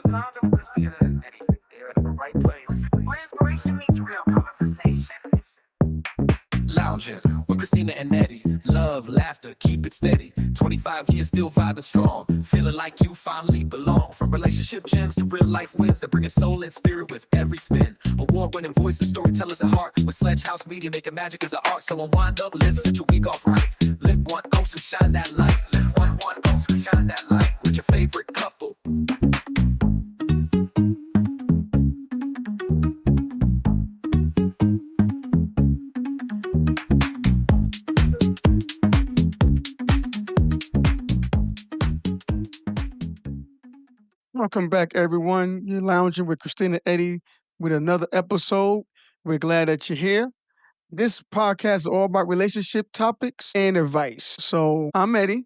Sounds of Christina and Eddie. They're in the right place. Where inspiration meets real conversation. Lounging with Christina and Eddie. Love, laughter, keep it steady. 25 years still vibing strong. Feeling like you finally belong. From relationship gems to real life wins that bring a soul and spirit with every spin. Award-winning voices, storytellers at heart. With Sledge House Media making magic as an art. So unwind up, live, set your week off right. Lit one ghost and shine that light. Lit one ghost and shine that light. With your favorite couple. Welcome back, everyone. You're lounging with Christina and Eddie with another episode. We're glad that you're here. This podcast is all about relationship topics and advice. So I'm Eddie.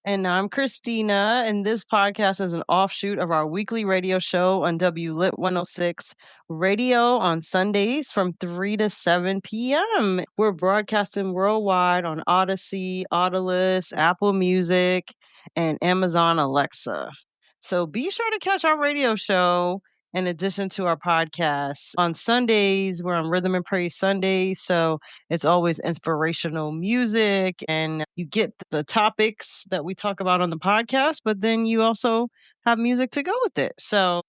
And I'm Christina, and this podcast is an offshoot of our weekly radio show on W Lit 106 radio on Sundays from 3 to 7 p.m. We're broadcasting worldwide on Odyssey, Audiolist, Apple Music, and Amazon Alexa. So be sure to catch our radio show in addition to our podcast. On Sundays, we're on Rhythm and Praise Sundays. So it's always inspirational music, and you get the topics that we talk about on the podcast, but then you also have music to go with it. So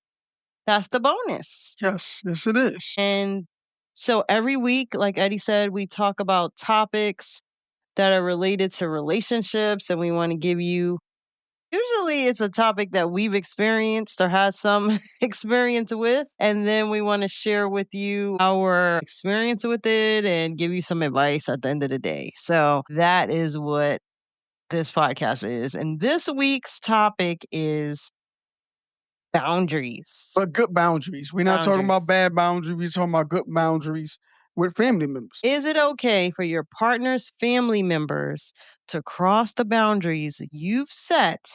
that's the bonus. Yes, it is. And so every week, like Eddie said, we talk about topics that are related to relationships, and we want to give you. Usually it's a topic that we've experienced or had some experience with, and then we want to share with you our experience with it and give you some advice at the end of the day. So that is what this podcast is. And this week's topic is boundaries. But good boundaries. We're not talking about bad boundaries. We're talking about good boundaries with family members. Is it okay for your partner's family members to cross the boundaries you've set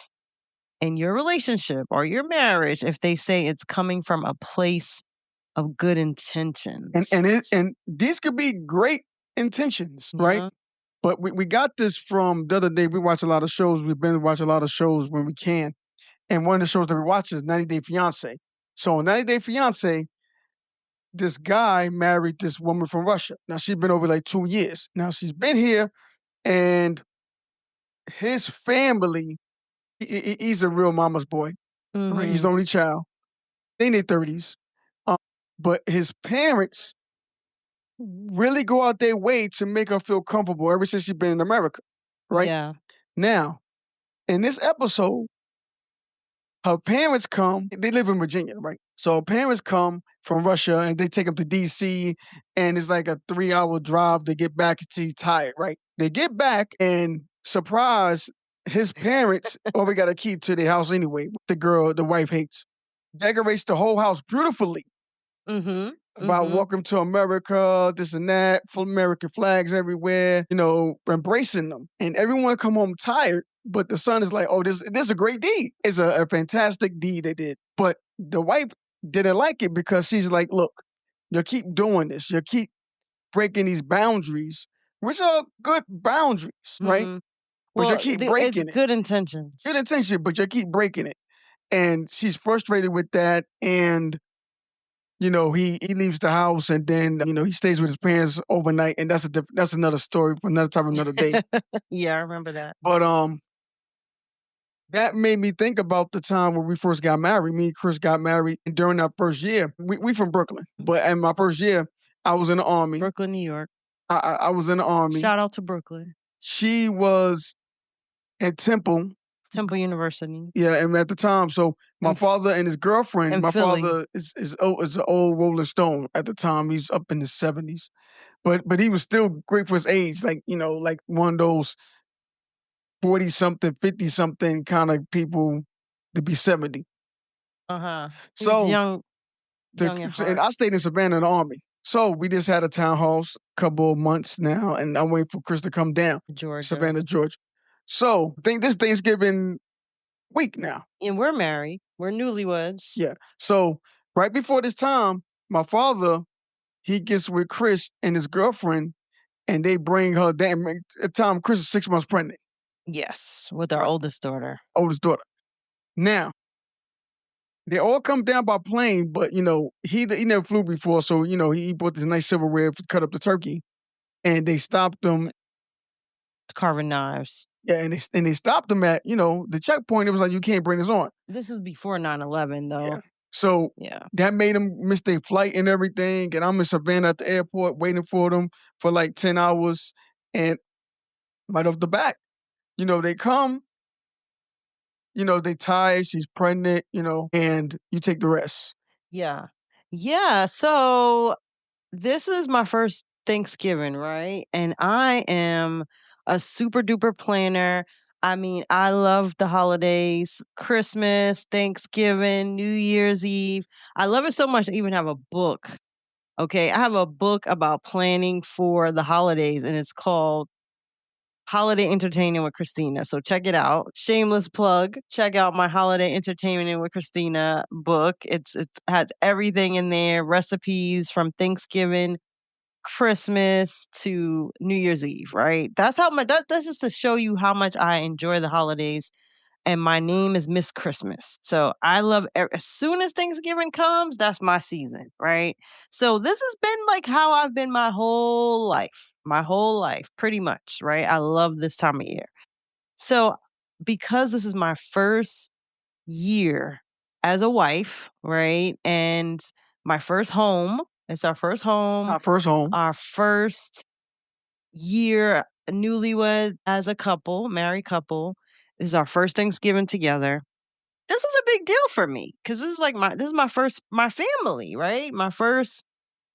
in your relationship or your marriage if they say it's coming from a place of good intentions? And these could be great intentions, right? But we got this from the other day. We watch a lot of shows. We've been watching a lot of shows when we can. And one of the shows that we watch is 90 Day Fiance. So in 90 Day Fiance, this guy married this woman from Russia. Now she's been over like 2 years. Now she's been here, and his family, he's a real mama's boy, right? He's the only child. They in their 30s. But his parents really go out their way to make her feel comfortable ever since she's been in America, right? Yeah. Now, in this episode, her parents come. They live in Virginia, right? So her parents come from Russia, and they take them to DC, and it's like a 3-hour drive. They get back, and she's tired, right? They get back, and surprise, his parents already got a key to their house anyway. The wife hates. Decorates the whole house beautifully. About welcome to America, this and that, full American flags everywhere, embracing them. And everyone come home tired, but the son is like, oh, this is a great deed. It's a fantastic deed they did. But the wife didn't like it because she's like, look, you keep doing this. You keep breaking these boundaries, which are good boundaries, right? But you keep breaking it. Good intentions. Good intention, but you keep breaking it. And she's frustrated with that. And he leaves the house, and then he stays with his parents overnight, and that's another story for another time, another day. Yeah, I remember that. But that made me think about the time when we first got married. Me and Chris got married, and during our first year, we from Brooklyn, but in my first year, I was in the Army. Brooklyn, New York. I was in the Army. Shout out to Brooklyn. She was at Temple University. Yeah, and at the time, so my father and his girlfriend, my Philly. father is an old Rolling Stone at the time. He's up in his 70s. But he was still great for his age, like one of those 40-something, 50-something kind of people to be 70. He's So young and I stayed in Savannah in the Army. So we just had a townhouse couple of months now, and I'm waiting for Chris to come down. Georgia. Savannah, Georgia. So I think this Thanksgiving week now. And we're married. We're newlyweds. Yeah. So right before this time, my father, he gets with Chris and his girlfriend, and they bring her down. At the time, Chris is 6 months pregnant. Yes, with our oldest daughter. Oldest daughter. Now, They all come down by plane, but he never flew before, so he bought this nice silverware to cut up the turkey, and they stopped him. Carving knives. Yeah, and they stopped him at the checkpoint. It was like, you can't bring this on. This is before 9/11, though. Yeah, so Yeah. that made them miss their flight and everything. And I'm in Savannah at the airport waiting for them for like 10 hours, and right off the bat, they come. They tie. She's pregnant. And you take the rest. Yeah. Yeah. So this is my first Thanksgiving, right? And I am a super duper planner. I mean, I love the holidays, Christmas, Thanksgiving, New Year's Eve. I love it so much. I even have a book. Okay. I have a book about planning for the holidays, and it's called Holiday Entertaining with Christina. So check it out. Shameless plug. Check out my Holiday Entertaining with Christina book. It has everything in there, recipes from Thanksgiving, Christmas to New Year's Eve, right? That's how much that's just to show you how much I enjoy the holidays. And my name is Miss Christmas. So I love as soon as Thanksgiving comes, that's my season, right? So this has been like how I've been my whole life, pretty much, right? I love this time of year. So because this is my first year as a wife, right? And my first home, it's our first home, Our first home. our first year newlywed as a couple, married couple. This is our first Thanksgiving together. This is a big deal for me because this is my family, right?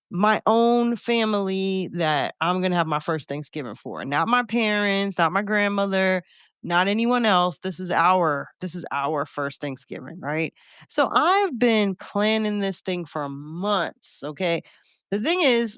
My own family that I'm gonna have my first Thanksgiving for. Not my parents, not my grandmother, not anyone else. This is our first Thanksgiving, right? So I've been planning this thing for months. Okay. The thing is,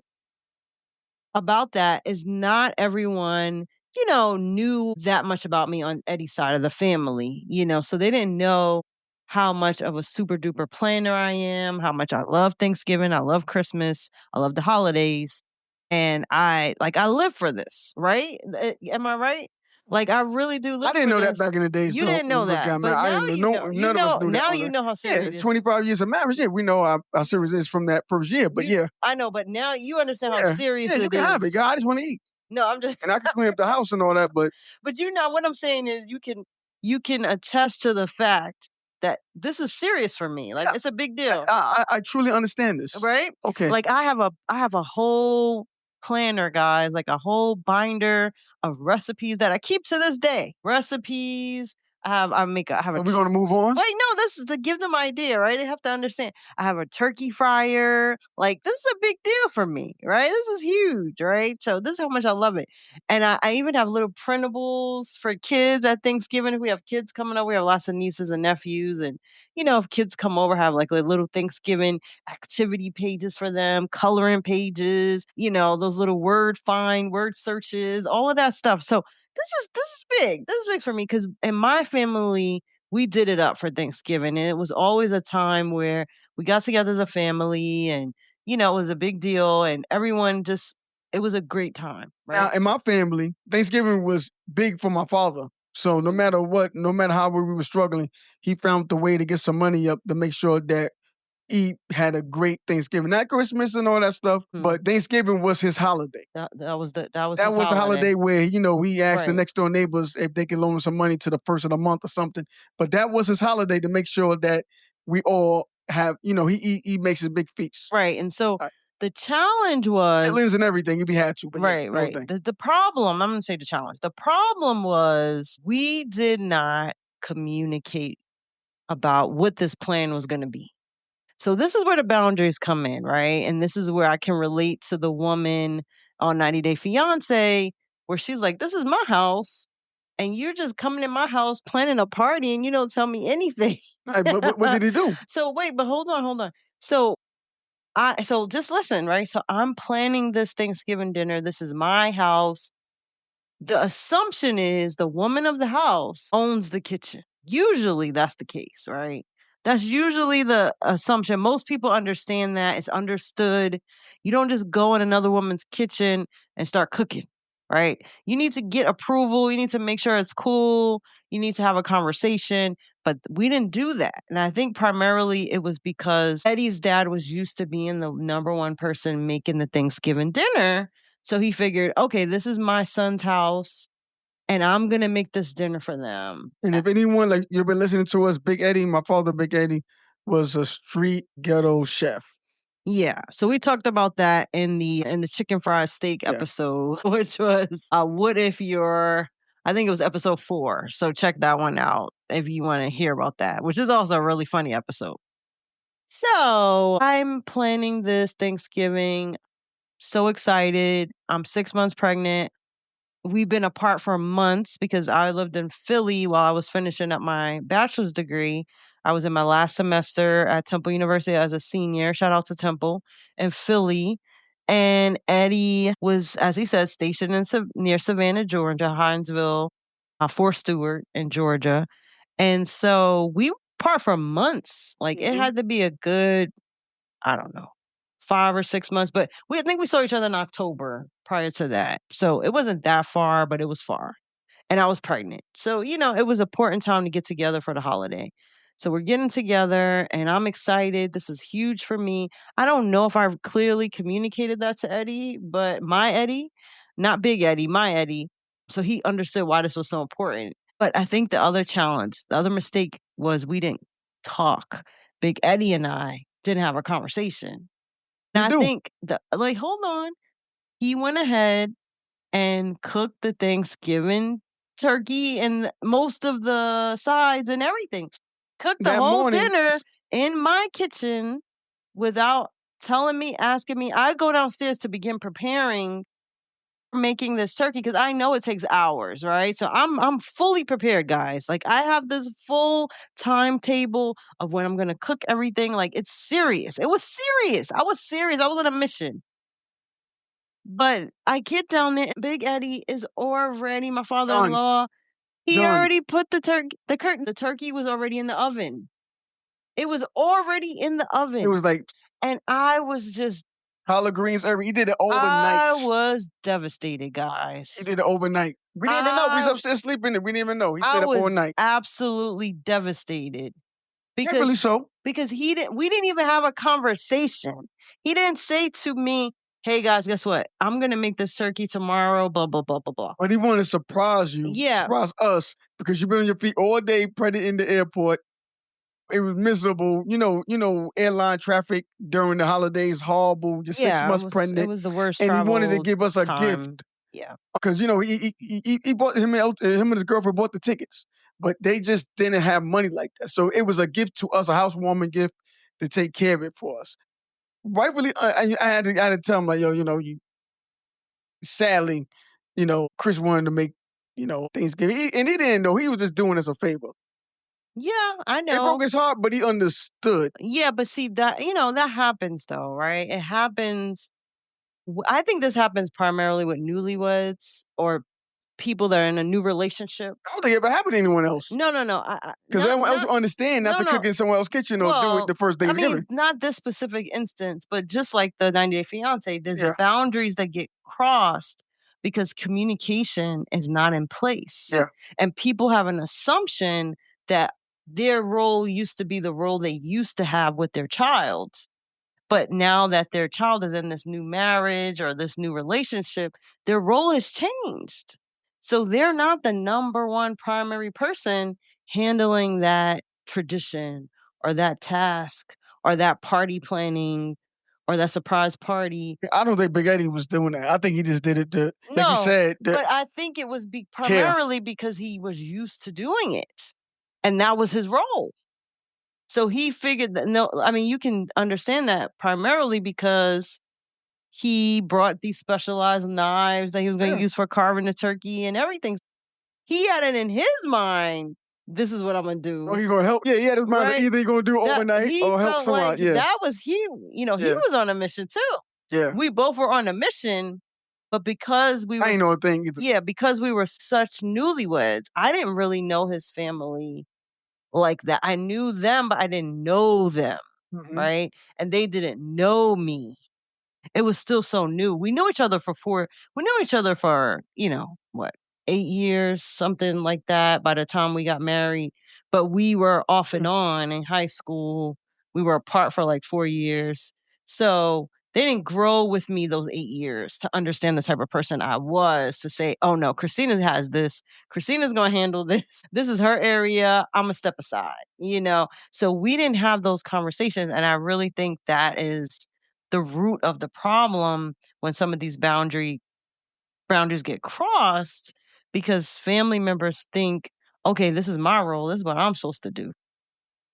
about that is not everyone, knew that much about me on Eddie's side of the family, so they didn't know how much of a super duper planner I am, how much I love Thanksgiving, I love Christmas, I love the holidays. And I live for this, right? Am I right? Like I really do I live didn't for know that this. back in the days. You No, didn't when we know first that, got but married, I now didn't you know. know. None of us knew that. Now On you that. know how Yeah, serious it's it is. 25 years of marriage. Yeah, we know how serious it is from that first year. But yeah, I know, but now you understand how yeah, serious you it can have it. is. God, I just want to eat, No, I'm just and I can clean up the house and all that. But But what I'm saying is you can attest to the fact that this is serious for me. Like yeah, it's a big I, deal, I truly understand this. right? Okay, Like I have a whole planner, guys, like a whole binder of recipes that I keep to this day. Recipes. I have a so we're gonna move on. Wait, no, this is to give them idea, right? They have to understand. I have a turkey fryer. Like this is a big deal for me, right? This is huge, right? So this is how much I love it. And I even have little printables for kids at Thanksgiving. If we have kids coming up, we have lots of nieces and nephews. And, if kids come over, have like a little Thanksgiving activity pages for them, coloring pages, those little word searches, all of that stuff. So this is big. This is big for me because in my family, we did it up for Thanksgiving. And it was always a time where we got together as a family and, it was a big deal and everyone just, it was a great time, Now, right? in my family, Thanksgiving was big for my father. So no Mhm. matter what, no matter how we were struggling, he found the way to get some money up to make sure that he had a great Thanksgiving. Not Christmas and all that stuff, Mhm. but Thanksgiving was his holiday. That was That his was a holiday. holiday where, we asked the Right. next door neighbors if they could loan him some money to the first of the month or something. But that was his holiday to make sure that we all have, he makes his big feast. Right. And so Uh, the challenge Chitlins was and everything if he had to, but yeah, right, the whole right. thing. The problem, I'm gonna say the challenge. The problem was we did not communicate about what this plan was gonna be. So this is where the boundaries come in, right? And this is where I can relate to the woman on 90 Day Fiance, where she's like, "This is my house, and you're just coming in my house planning a party, and you don't tell me anything." Right, but what did he do? So wait, but hold on. So just listen, right? So I'm planning this Thanksgiving dinner. This is my house. The assumption is the woman of the house owns the kitchen. Usually that's the case, right? That's usually the assumption. Most people understand that. It's understood. You don't just go in another woman's kitchen and start cooking, right? You need to get approval. You need to make sure it's cool. You need to have a conversation. But we didn't do that. And I think primarily it was because Eddie's dad was used to being the number one person making the Thanksgiving dinner. So he figured, okay, this is my son's house and I'm going to make this dinner for them. And if anyone, like you've been listening to us, Big Eddie, my father, Big Eddie, was a street ghetto chef. Yeah. So we talked about that in the chicken fried steak Yeah. episode, which was what if you're I think it was episode 4. So check that one out if you want to hear about that, which is also a really funny episode. So I'm planning this Thanksgiving. So excited. I'm 6 months pregnant. We've been apart for months because I lived in Philly while I was finishing up my bachelor's degree. I was in my last semester at Temple University as a senior. Shout out to Temple in Philly. And Eddie was, as he said, stationed in near Savannah, Georgia, Hinesville, Fort Stewart in Georgia. And so we were apart for months. Like it had to be a good, I don't know, 5 or 6 months, but I think we saw each other in October prior to that. So it wasn't that far, but it was far. And I was pregnant. So, it was important time to get together for the holiday. So we're getting together and I'm excited. This is huge for me. I don't know if I've clearly communicated that to Eddie, but my Eddie, not Big Eddie, my Eddie. So he understood why this was so important. But I think the other mistake was we didn't talk. Big Eddie and I didn't have a conversation. You And I do. think hold on. He went ahead and cooked the Thanksgiving turkey and most of the sides and everything. Cooked the That whole morning, dinner in my kitchen without telling me, asking me. I go downstairs to begin preparing making this turkey because I know it takes hours, right? So I'm fully prepared, guys. Like I have this full timetable of when I'm gonna cook everything. Like it's serious. It was serious. I was serious. I was on a mission. But I get down there, and Big Eddie is already my done, father-in-law. He done. already put the curtain. The turkey was already in the oven. It was already in the It oven, was like and I was just collard greens. He did it overnight. I was devastated, He guys. did it overnight. We didn't even know. We was I upstairs sleeping. We didn't even know. He I stayed up all was night. absolutely devastated Rightfully because so. we didn't even have a conversation. He didn't say to me, "Hey guys, guess what? I'm gonna make this turkey tomorrow, blah blah blah blah blah." But he wanted to surprise you, Yeah, surprise us, because you've been on your feet all day, pregnant in the airport. It was miserable. Airline traffic during the holidays, horrible. Just 6 months it pregnant, was the worst and he wanted to travel give us a gift time. Yeah. because he bought him and his girlfriend bought the tickets, but they just didn't have money like that. So it was a gift to us, a housewarming gift to take care of it for us. Rightfully, I had to tell him like, yo, sadly, Chris wanted to make, Thanksgiving, and he didn't know. He was just doing us a favor. Yeah, I It broke know. his heart, but he understood. Yeah, but see that, that happens though, right? It happens. I think this happens primarily with newlyweds or people that are in a new relationship. I don't think it ever happened to anyone else No, no, no. because everyone else will understand not no, to no. cook in someone else's kitchen or do it Well, the first I mean, Thanksgiving. not this specific instance, but just like the 90 Day Fiance, there's Yeah, boundaries that get crossed because communication is not in place. yeah. And people have an assumption that their role used to be the role they used to have with their child. But now that their child is in this new marriage or this new relationship, their role has changed. So they're not the number one primary person handling that tradition or that task or that party planning or that surprise party. I don't think Big Eddie was doing that. I think he just did it to, like you No, said, to but I think it was care. primarily because he was used to doing it and that was his role. So he figured that no, I mean, you can understand that primarily because he brought these specialized knives that he was going Yeah. to use for carving the turkey and everything. He had it in his mind, this is what I'm going to Oh, do. he's gonna help. Yeah, he had his mind that Right? either he's gonna do it That overnight he or help felt someone out. like Yeah, that was he yeah, was on a mission too. yeah. We both were on a mission, but because we I were ain't know a thing either. yeah, because we were such newlyweds, I didn't really know his family like that. I knew them, but I didn't know them, Hmm. right? And they didn't know me. It was still so new. We knew each other for, what, 8 years, something like that by the time we got married. but we were off and on in high school. We were apart for like 4 years. So they didn't grow with me those 8 years to understand the type of person I was to say, "Oh no, Christina has this. Christina's going to handle this. This is her area. I'm going to step aside." So we didn't have those conversations, and I really think that is the root of the problem when some of these boundaries get crossed because family members think, okay, this is my role. This is what I'm supposed to do.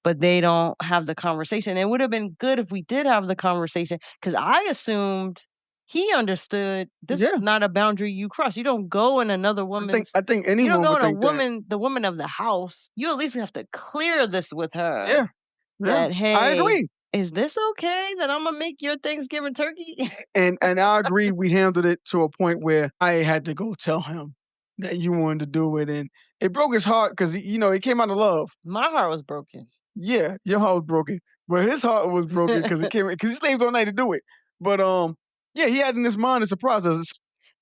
But they don't have the conversation. It would have been good if we did have the conversation because I assumed he understood this Yeah. was not a boundary you cross. You don't go in another woman's, I think you don't anyone go would in think that. the woman of the house. You at least have to clear this with her Yeah. Yeah. that, I hey, agree. is this okay that I'm gonna make your Thanksgiving turkey? And I agree we handled it to a point where I had to go tell him that you wanted to do it, and it broke his heart because it came out of love. My heart was broken. Yeah, your heart was broken, but his heart was broken because he slaved all night to do it. But yeah, he had in his mind to surprise us.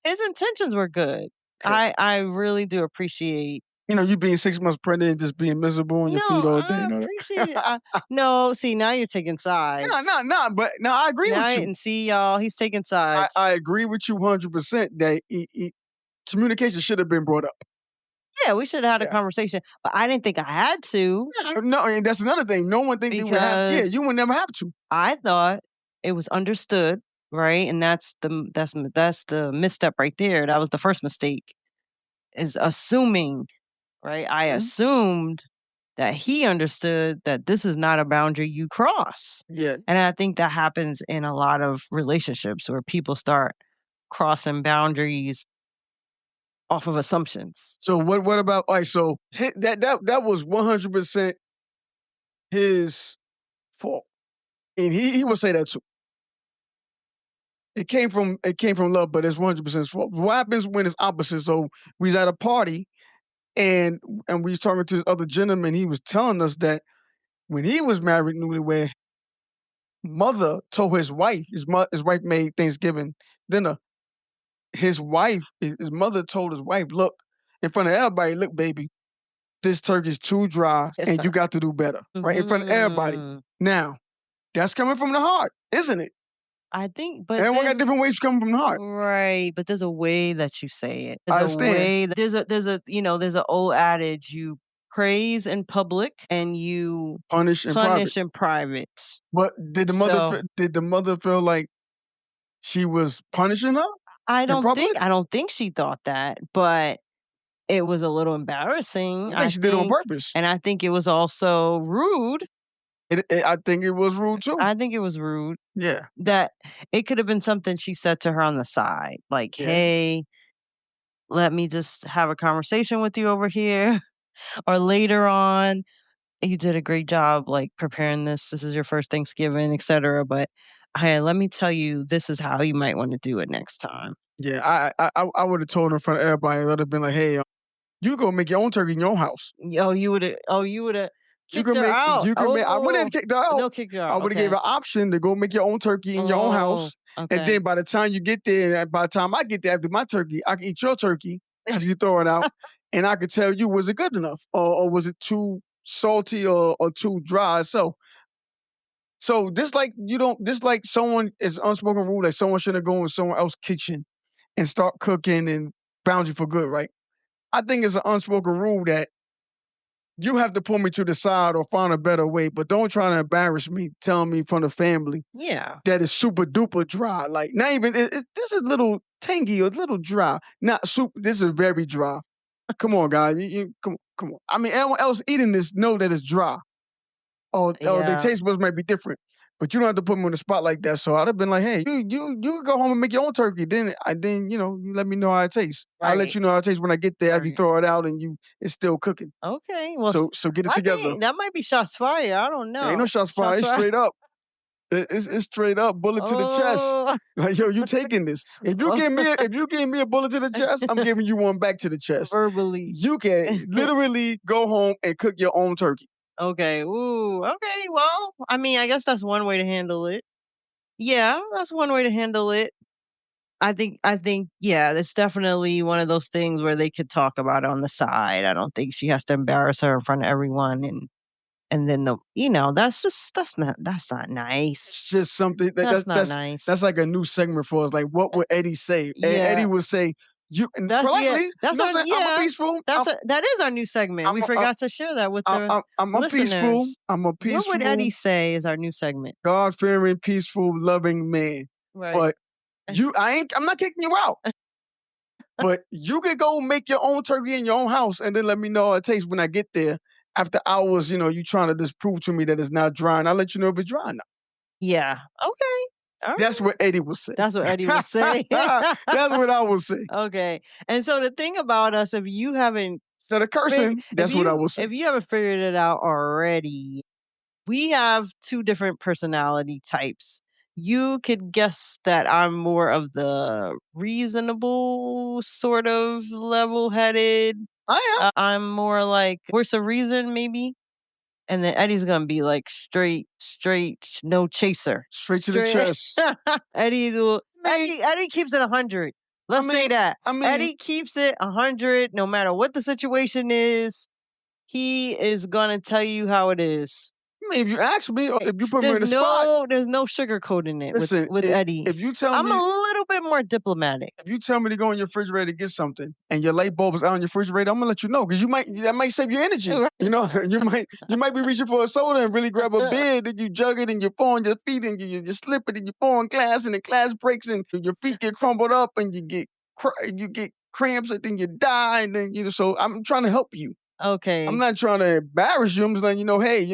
His intentions were good. Yeah. I really do appreciate. You being 6 months pregnant and just being miserable on your No, feet all day. I appreciate it. No, see, now you're taking No, sides. no, but no, I agree Now with you. and see, y'all, he's taking sides. I agree with you 100% that communication should have been brought up. Yeah, we should have had a Yeah. conversation, but I didn't think I had to No, and that's another thing. No one think they would have. Yeah, you because would never have to. I thought it was understood, right? And that's the misstep right there. That was the first mistake is assuming, right? I Mhm. assumed that he understood that this is not a boundary you cross. Yeah. And I think that happens in a lot of relationships where people start crossing boundaries off of assumptions. So what about all right? So that was 100% his fault, and he would say that too. It came from love, but it's 100% his fault. What happens when it's opposite? So we was at a party, and we was talking to this other gentleman. He was telling us that when he was married newlywed, mother told his wife made Thanksgiving dinner. His mother told his wife, "Look, in front of everybody, look, baby, this turkey's too dry, Yes, and you sir. got to do better." Right in front of everybody. Mhm. Now, that's coming from the heart, isn't it? I think, but Everyone got there's different ways coming from the heart. right, but there's a way that you say it. There's I a understand. way there's an old adage, you praise in public and you Punish in private. punish in private. But So did the mother feel like she was punishing her in public? I don't think she thought that, but it was a little embarrassing, I think I she did it on think, purpose. and I think it was also rude. I think it was rude too. I think it was rude Yeah, that it could have been something she said to her on the side, like, yeah, "Hey, let me just have a conversation with you over here," or later on, "You did a great job, like, preparing this. This is your first Thanksgiving, etcetera, but, hey, let me tell you, this is how you might wanna do it next time." yeah. I would have told her in front of everybody. I would have been like, "Hey, you go make your own turkey in your house. You woulda kicked her out. You can make." I wouldn't have Oh, kicked her out. no, kicked her I out, would have gave okay. her option to go make your own turkey in your own Oh, house, and okay. then by the time you get there, and by the time I get there after my turkey, I can eat your turkey after you throw it out, and I could tell you was it good enough or was it too salty or too dry. So just like someone is unspoken rule that someone shouldn't go in someone else's kitchen and start cooking and boundary for good, right? I think it's an unspoken rule that you have to pull me to the side or find a better way, but don't try to embarrass me, telling me from the family Yeah. that is super duper dry. Like not even this is a little tangy or a little dry. Not soup. This is very dry. Come on, guys. Come on. I mean, everyone else eating this know that it's dry. Or their Yeah. taste buds might be different. But you don't have to put me on the spot like that. So I'd have been like, hey, you could go home and make your own turkey. Then you let me know how it tastes. I'll let Right. you know how it tastes when I get there after you Right. throw it out and it's still cooking. Okay, well, So get it together. that might be shots fired, I don't There ain't no know. shots fired. Shots It's fired. straight up. It's straight up bullet to the chest. Oh. Like yo, you taking this? If you give me a bullet to the chest, I'm giving you one back to the chest. Verbally. You can literally go home and cook your own turkey. Okay, ooh, okay, well, I mean, I guess that's one way to handle it. Yeah, that's one way to handle it. I think, yeah, it's definitely one of those things where they could talk about it on the side. I don't think she has to embarrass her in front of everyone, and then that's not It's nice. just something That's not nice. that's like a new segment for us. Like, what would Eddie say? And Yeah. Eddie would say, "You," and That's politely, you that's know our what I'm saying? I'm a yeah. peaceful. That is our new segment. We forgot to share that with the I'm a peaceful. listeners. I'm a What would Eddie peaceful, say is our new segment? God fearing, peaceful, loving man. Right. But I'm not kicking you out. But you could go make your own turkey in your own house and then let me know how it tastes when I get there. After hours, you trying to disprove to me that it's not dry, and I'll let you know if it's dry or not. Yeah. Okay. All That's right. what Eddie would say. That's what Eddie would say. That's what I would say. Okay. And so the thing about us, if you haven't Instead of cursing, that's what I would say. if you haven't figured it out already, we have two different personality types. You could guess that I'm more of the reasonable, sort of level-headed. I am. I'm more like force of reason, maybe. And then Eddie's gonna be like straight, no chaser. Straight to the chest. Eddie keeps it 100. Let's say that. I mean, Eddie keeps it 100 no matter what the situation is. He is gonna tell you how it is. if you ask me or if you put me in the spot, There's no sugarcoating it listen, with Eddie. if you tell I'm me a little bit more diplomatic. if you tell me to go in your refrigerator to get something and your light bulb is out on your refrigerator, I'm gonna let you know because that might save your energy. Right. You might be reaching for a soda and really grab a beer, then you jug it and you fall on your feet and you slip it and you fall on glass and the glass breaks and your feet get crumbled up and you get cramps and then you die and then so I'm trying to help you. Okay. I'm not trying to embarrass you. I'm just letting you know, hey,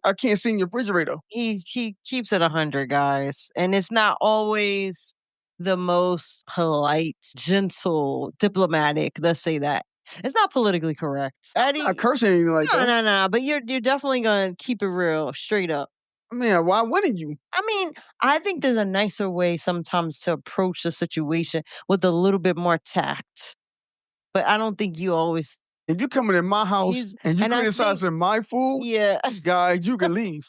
I can't see in your refrigerator. He keeps it 100, guys, and it's not always the most polite, gentle, diplomatic. Let's say that it's not politically correct. I'm not cursing anything like that. No. But you're definitely gonna keep it real, straight up. I mean, why wouldn't you? I mean, I think there's a nicer way sometimes to approach the situation with a little bit more tact. But I don't think you always. If you coming in my house and you criticizing my food, yeah, guys, you can leave.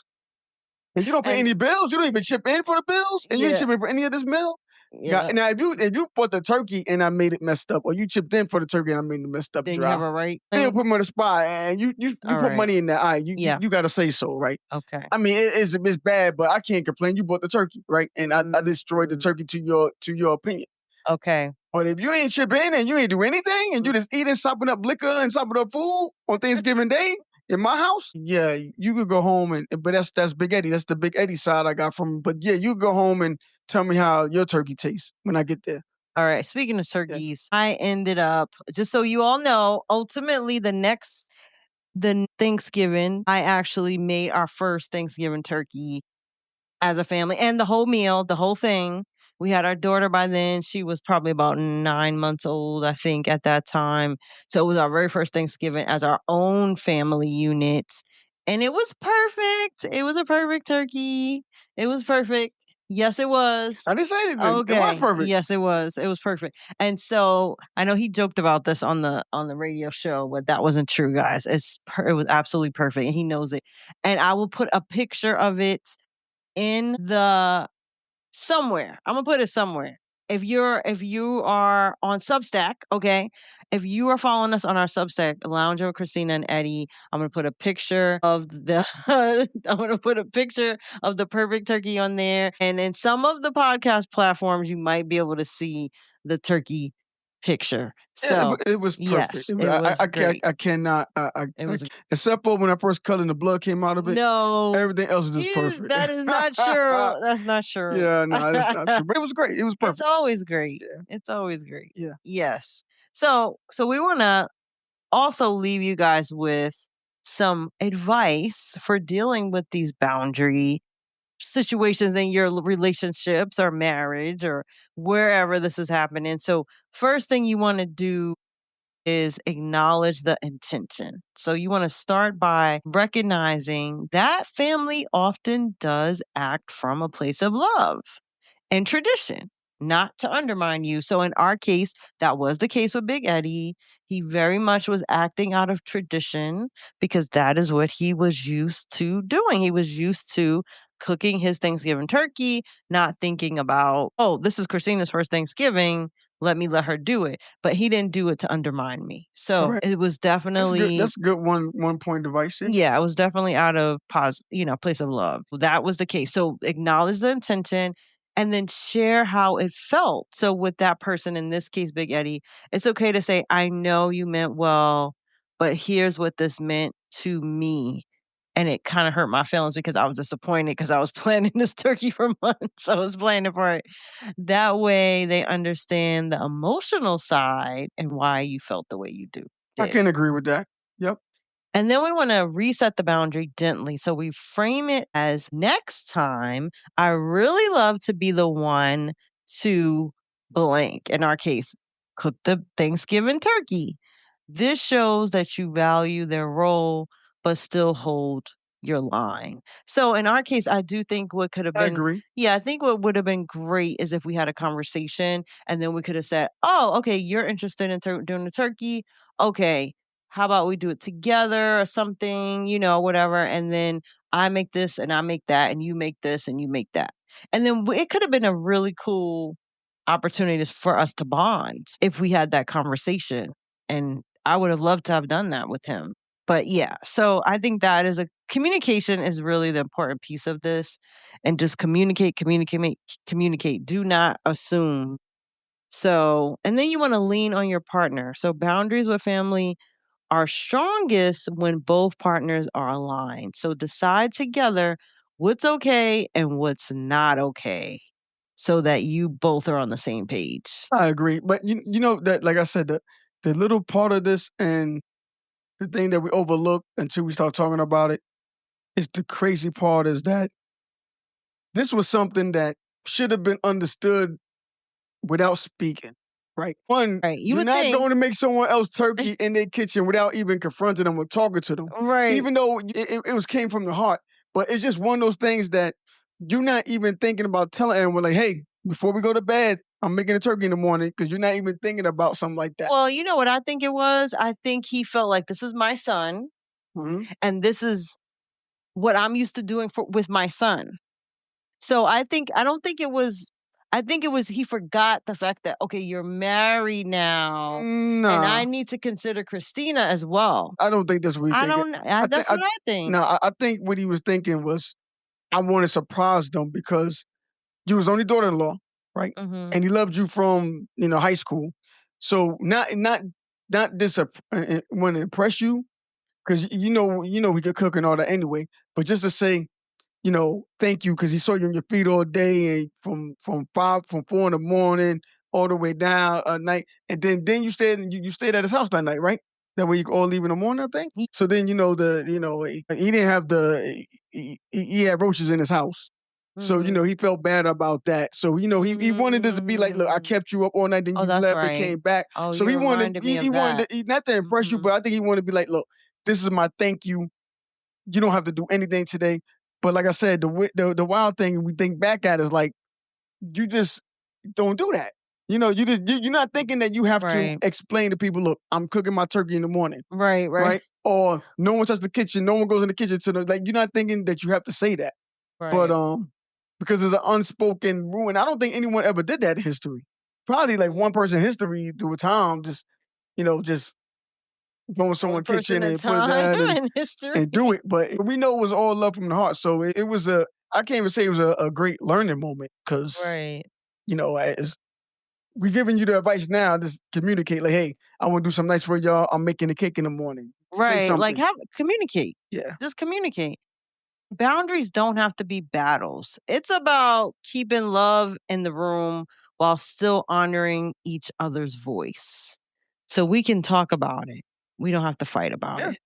And you don't pay any bills. You don't even chip in for the bills, and you ain't chipping for any of this meal. yeah. Now, if you bought the turkey and I made it messed up, or you chipped in for the turkey and I made it messed up Then you dry, have a right. they'll put me on the spot, and you All put right. money in there. All right, Yeah. you got to say so, right? Okay. I mean, it's bad, but I can't complain. You bought the turkey, right? And I destroyed the turkey to your opinion. Okay. But if you ain't chip in and you ain't do anything and you just eating, sopping up liquor and sopping up food on Thanksgiving Day in my house, yeah, you could go home but that's Big Eddie. That's the Big Eddie side I got from him. But yeah, you go home and tell me how your turkey tastes when I get there. All right. Speaking of turkeys, I ended up, just so you all know, ultimately the Thanksgiving, I actually made our first Thanksgiving turkey as a family and the whole meal, the whole thing. We had our daughter by then. She was probably about 9 months old, I think, at that time. So it was our very first Thanksgiving as our own family unit. And it was perfect. It was a perfect turkey. It was perfect. Yes, it was. I didn't say anything. Okay. It was perfect. Yes, it was. It was perfect. And so I know he joked about this on the radio show, but that wasn't true, guys. It was absolutely perfect, and he knows it. And I will put a picture of it in the somewhere. I'm gonna put it somewhere. If you are on Substack, okay. If you are following us on our Substack, Lounger with Christina and Eddie, I'm gonna put a picture of the I'm gonna put a picture of the perfect turkey on there. And in some of the podcast platforms, you might be able to see the turkey picture. So it was perfect. yes, it was great. I cannot. It was except for when I first cut and the blood came out of it. no. Everything else is just perfect. That is not true. That's not true. Yeah, no, that's not true. But it was great. It was perfect. It's always great. Yeah. It's always great. Yeah. Yes. So we want to also leave you guys with some advice for dealing with these boundary situations in your relationships or marriage or wherever this is happening. So first thing you want to do is acknowledge the intention. So you want to start by recognizing that family often does act from a place of love and tradition, not to undermine you. So in our case, that was the case with Big Eddie. He very much was acting out of tradition because that is what he was used to doing. He was used to cooking his Thanksgiving turkey, not thinking about, oh, this is Christina's first Thanksgiving. Let her do it. But he didn't do it to undermine me. All So right. it was That's good. definitely, That's a good one point device. Yeah. yeah, it was definitely out of place of love. That was the case. So acknowledge the intention and then share how it felt. So with that person, in this case, Big Eddie, it's okay to say, I know you meant well, but here's what this meant to me. And it kind of hurt my feelings because I was disappointed because I was planning this turkey for months. I was planning for it. That way they understand the emotional side and why you felt the way you I did. can agree with that. Yep. And then we want to reset the boundary gently. So we frame it as next time, I really love to be the one to blank. In our case, cook the Thanksgiving turkey. This shows that you value their role, but still hold your line. So in our case, I do think what could have I been, agree. yeah, I think what would have been great is if we had a conversation and then we could have said, oh, okay, you're interested in doing the turkey. Okay, how about we do it together or something, whatever. And then I make this and I make that, and you make this and you make that. And then it could have been a really cool opportunity for us to bond if we had that conversation. And I would have loved to have done that with him. But yeah, so I think that is communication is really the important piece of this. And just communicate, communicate, communicate. Do not assume. So, and then you want to lean on your partner. So boundaries with family are strongest when both partners are aligned. So decide together what's okay and what's not okay so that you both are on the same page. I agree. But you know that, like I said, the little part of this and the thing that we overlook until we start talking about it is the crazy part is that this was something that should have been understood without speaking, right? One, Right. You you're would not think. going to make someone else turkey in their kitchen without even confronting them or talking to them, Right. even though it was came from the heart. But it's just one of those things that you're not even thinking about telling everyone, like, hey, before we go to bed, I'm making a turkey in the morning because you're not even thinking about something like that. Well, you know what I think it was? I think he felt like this is my son Mhm. and this is what I'm used to doing with my son. So I don't think it was, I think it was he forgot the fact that, okay, you're married now and I Nah, need to consider Christina as well. I don't think that's what he's I thinking. don't, I think that's what I think. no, I think what he was thinking was I want to surprise them because you was only daughter-in-law, right? Hmm. And he loved you from high school. So not this want to impress you because he could cook and all that anyway. But just to say, thank you because he saw you on your feet all day and from 4 in the morning all the way down at night, and then you stayed at his house that night, right? That way you could all leave in the morning, I think. So then he didn't have he had roaches in his house. So, Hmm. he felt bad about that. So, he wanted this to be like, look, I Mm. kept you up all night, then Oh, you that's left and right. came back. Oh, So you he wanted reminded me he of wanted that. not to impress you, Hmm. but I think he wanted to be like, look, this is my thank you. You don't have to do anything today. But like I said, the wild thing we think back at is like you just don't do that. You're not thinking that you have to Right. explain to people, look, I'm cooking my turkey in the morning, Right. Right. right? Or no one touches the kitchen, no one goes in the kitchen to the like. You're not thinking that you have to say that, but Right. because there's an unspoken rule, and I don't think anyone ever did that in history. Probably like one person in history through a time, just go in One someone's person kitchen at a and put it time down in history. and do it. But we know it was all love from the heart. So it was I can't even say it was a great learning moment because, Right. as we giving you the advice now, just communicate like, hey, I want to do something nice for y'all. I'm making a cake in the morning. Say Right. Like something. communicate. Yeah. Just communicate. Boundaries don't have to be battles. It's about keeping love in the room while still honoring each other's voice. So we can talk about it. We don't have to fight about Yeah. it.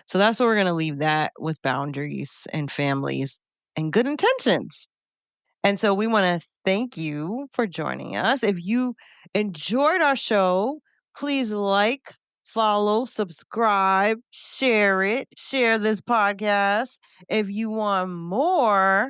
So that's what we're going to leave that with boundaries and families and good intentions. And so we want to thank you for joining us. If you enjoyed our show, please like, follow, subscribe, share it, share this podcast. If you want more,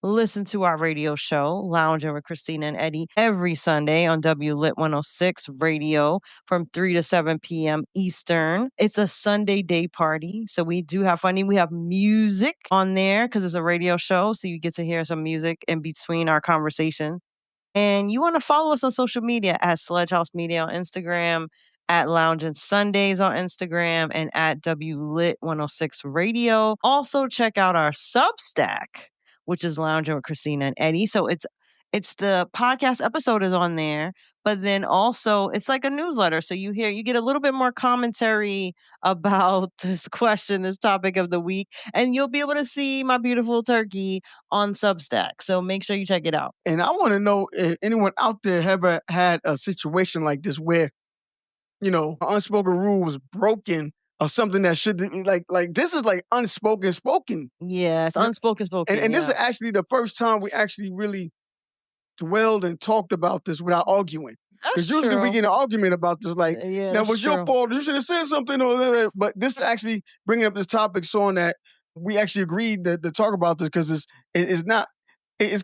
listen to our radio show, Lounging with Christina and Eddie, every Sunday on WLIT 106 Radio from 3 to 7 p.m. Eastern. It's a Sunday day party, so we do have funny. We have music on there because it's a radio show, so you get to hear some music in between our conversation. And you want to follow us on social media at Sledge House Media on Instagram, at Lounging Sundays on Instagram, and at WLIT 106 Radio. Also, check out our Substack, which is Lounging with Christina and Eddie. So it's the podcast episode is on there, but then also it's like a newsletter. So you get a little bit more commentary about this question, this topic of the week, and you'll be able to see my beautiful turkey on Substack. So make sure you check it out. And I want to know if anyone out there ever had a situation like this where, an unspoken rule was broken or something that should be like this is like unspoken spoken. Yeah, it's You know, unspoken spoken. And this is actually the first time we actually really dwelled and talked about this without arguing. Because That's usually we true. get in an argument about this, like, Yeah, that that's was your true. fault. You should have said something. But this is actually bringing up this topic showing that we actually agreed to talk about this because it's not it's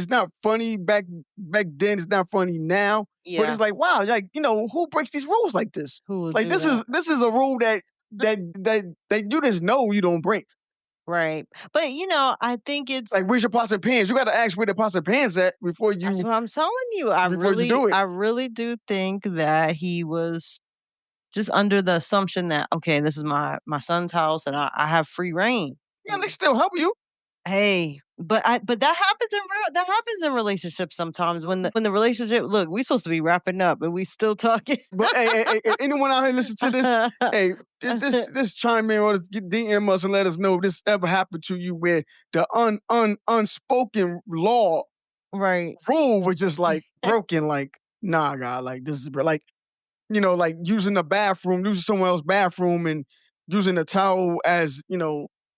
not funny back then. It's not funny now. But Yeah. it's like, wow, like, who breaks these rules like this? Who would Like do that? this is a rule that you just know you don't break. Right. But I think it's Like, where's your pots and pans? You got to ask where the pots and pans at before that's you what I'm telling you. I before you do it. really do think that he was just under the assumption that, okay, this is my son's house and I have free reign. Yeah, they still help you. Hey, but that happens in relationships sometimes when the relationship, look, we're supposed to be wrapping up and we still talking. But hey, anyone out here listen to this? Hey, this chime in or DM us and let us know if this ever happened to you where the unspoken law Right. rule was just like broken. Like, nah, God, like this is like, like using the bathroom, using someone else's bathroom, and using a towel as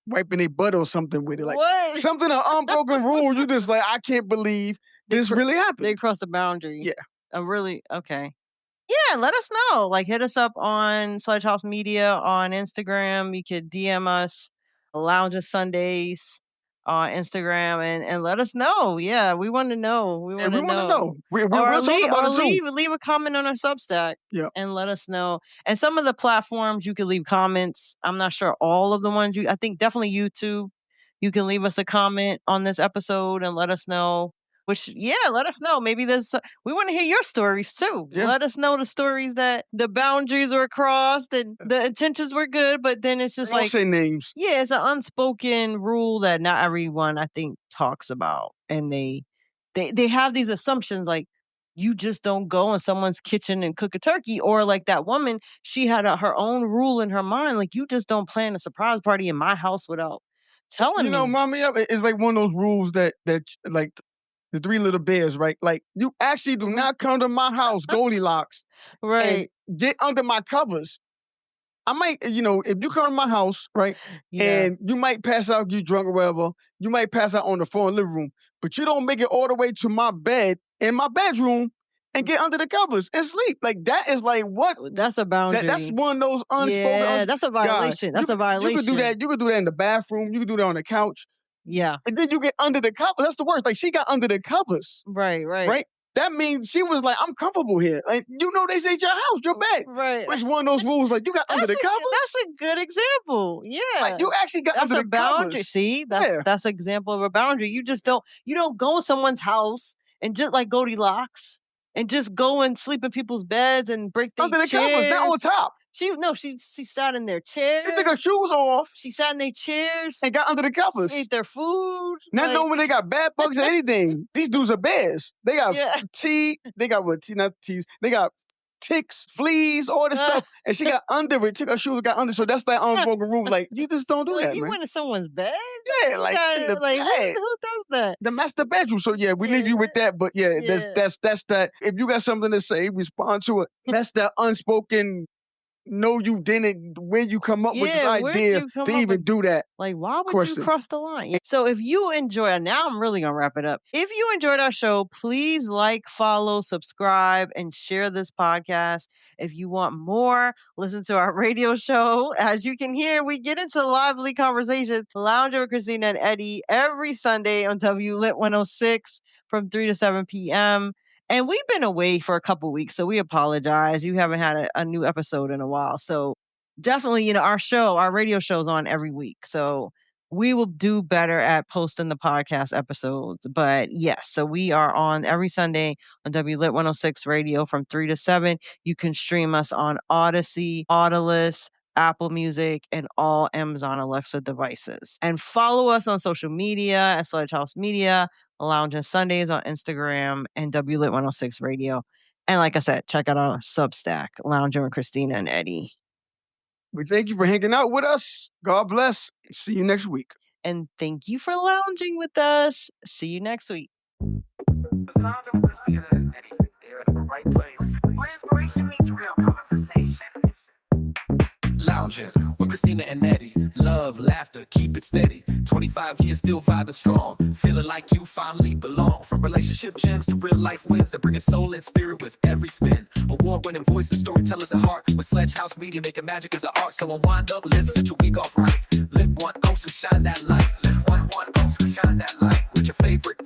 wiping a butt or something with it. Like What? something an unbroken rule. You just like, I can't believe this really happened. They crossed the boundary. Yeah. Okay. Yeah, let us know. Like, hit us up on Sledge House Media on Instagram. You could DM us, Lounge of Sundays on Instagram, and let us know. Yeah, we want to know. We Yeah, want we to want to know. know. We'll talk about it too. Leave a comment on our Substack. Yeah. And let us know. And some of the platforms you can leave comments. I'm not sure all of the ones I think definitely YouTube. You can leave us a comment on this episode and let us know. Let us know. Maybe we want to hear your stories too. Yeah. Let us know the stories that the boundaries were crossed and the intentions were good, but then it's just Don't like, say names. yeah, it's an unspoken rule that not everyone I think talks about, and they have these assumptions like you just don't go in someone's kitchen and cook a turkey, or like that woman, she had her own rule in her mind, like you just don't plan a surprise party in my house without telling me. Mommy, it's like one of those rules that like the Three Little Bears, right? Like, you actually do not come to my house, Goldilocks, Right. and get under my covers. I might, if you come to my house, right, Yeah. and you might pass out, you drunk or whatever, you might pass out on the floor in the living room, but you don't make it all the way to my bed in my bedroom and get under the covers and sleep. Like, that is like, what? That's a boundary. That's one of those unspoken. Yeah, that's a violation. That's a violation. You could do that. You could do that in the bathroom. You could do that on the couch. Yeah. And then you get under the covers. That's the worst. Like, she got under the covers. Right. Right? That means she was like, I'm comfortable here. Like, they say your house, your bed. Right. It's one of those rules, like, you got under the covers. That's a good example. Yeah. Like, you actually got under the boundary. covers. See, that's an example of a boundary. You don't go in someone's house and just like Goldilocks and just go and sleep in people's beds and break their Under the chairs. covers, not on top. She sat in their chairs. She took her shoes off. She sat in their chairs and got under the covers. Ate their food. Not knowing they got bad bugs or anything. These dudes are bears. They got they got not teeth. They got ticks, fleas, all this stuff. And she got under it, took her shoes, got under. So that's that unspoken rule. Like, you just don't do that, you man. went in someone's bed? Yeah, like in the bed. Who does that? The master bedroom. So yeah, we leave you with that. But yeah, that's that. If you got something to say, respond to it. That's the unspoken no, you didn't. When you come up with this Yeah, where'd idea you come to up even with do that? like, why would you Question. cross the line? So if you enjoy, now I'm really gonna wrap it up. If you enjoyed our show, please like, follow, subscribe, and share this podcast. If you want more, listen to our radio show. As you can hear, we get into lively conversations. Lounge with Christina and Eddie every Sunday on W Lit 106 from 3 to 7 p.m. And we've been away for a couple weeks, so we apologize. You haven't had a new episode in a while. So definitely, our radio show's on every week. So we will do better at posting the podcast episodes. But yes, so we are on every Sunday on W Lit 106 Radio from 3 to 7. You can stream us on Odyssey, Audilus, Apple Music, and all Amazon Alexa devices. And follow us on social media at Sledge House Media, Lounge and Sundays on Instagram, and W Lit 106 Radio. And like I said, check out our Substack, Lounging with Christina and Eddie. We thank you for hanging out with us. God bless. See you next week. And thank you for lounging with us. See you next week. Lounging with Christina and Eddie. They're at the right place. Where inspiration meets real conversation. Lounging with Christina and Eddie. Love, laughter, keep it steady. 25 years still vibing strong. Feeling like you finally belong. From relationship gems to real life wins that bring a soul and spirit with every spin. Award-winning voices, storytellers at heart. With Sledge House Media, making magic as an art. So unwind up, live, set your week off right. Live one, ghost and shine that light. Live one, ghost and shine that light. With your favorite